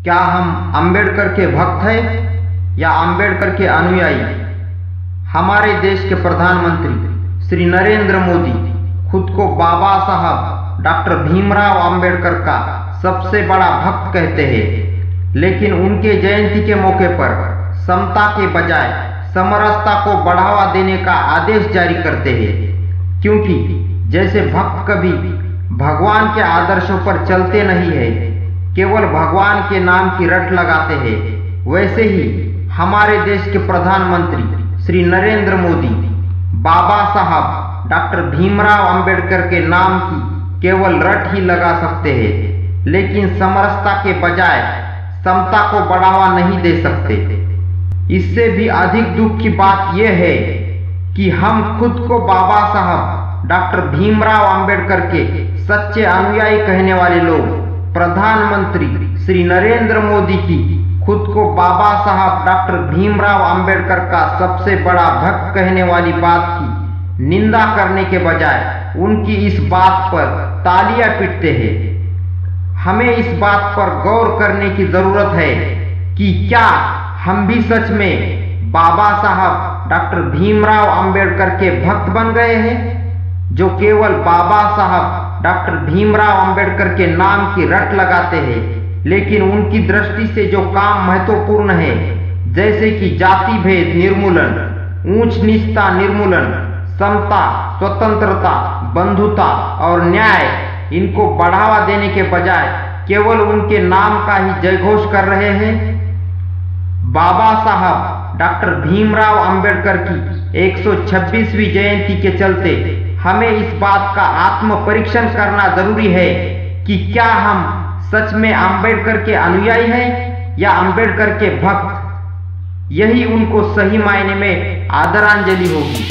क्या हम अंबेडकर के भक्त हैं या अंबेडकर के अनुयायी? हमारे देश के प्रधानमंत्री श्री नरेंद्र मोदी खुद को बाबा साहब डॉक्टर भीमराव अंबेडकर का सबसे बड़ा भक्त कहते हैं, लेकिन उनके जयंती के मौके पर समता के बजाय समरसता को बढ़ावा देने का आदेश जारी करते हैं। क्योंकि जैसे भक्त कभी भगवान के आदर्शों पर चलते नहीं है, केवल भगवान के नाम की रट लगाते हैं, वैसे ही हमारे देश के प्रधानमंत्री श्री नरेंद्र मोदी बाबा साहब डॉक्टर भीमराव अंबेडकर के नाम की केवल रट ही लगा सकते हैं, लेकिन समरसता के बजाय समता को बढ़ावा नहीं दे सकते। इससे भी अधिक दुख की बात यह है कि हम खुद को बाबा साहब डॉक्टर भीमराव अंबेडकर के सच्चे अनुयायी कहने वाले लोग प्रधानमंत्री श्री नरेंद्र मोदी की खुद को बाबा साहब डॉक्टर भीमराव अंबेडकर का सबसे बड़ा भक्त कहने वाली बात की निंदा करने के बजाय उनकी इस बात पर तालियां पीटते हैं। हमें इस बात पर गौर करने की जरूरत है कि क्या हम भी सच में बाबा साहब डॉक्टर भीमराव अंबेडकर के भक्त बन गए हैं, जो केवल बाबा साहब डॉक्टर भीमराव अंबेडकर के नाम की रट लगाते हैं, लेकिन उनकी दृष्टि से जो काम महत्वपूर्ण है, जैसे कि जाति भेद निर्मूलन, ऊंच नीचता निर्मूलन, समता, स्वतंत्रता, बंधुता और न्याय, इनको बढ़ावा देने के बजाय केवल उनके नाम का ही जयघोष कर रहे हैं। बाबा साहब डॉक्टर भीमराव अंबेडकर की 126वीं जयंती के चलते हमें इस बात का आत्म परीक्षण करना जरूरी है कि क्या हम सच में अंबेडकर के अनुयायी हैं या अंबेडकर के भक्त। यही उनको सही मायने में आदरांजलि होगी।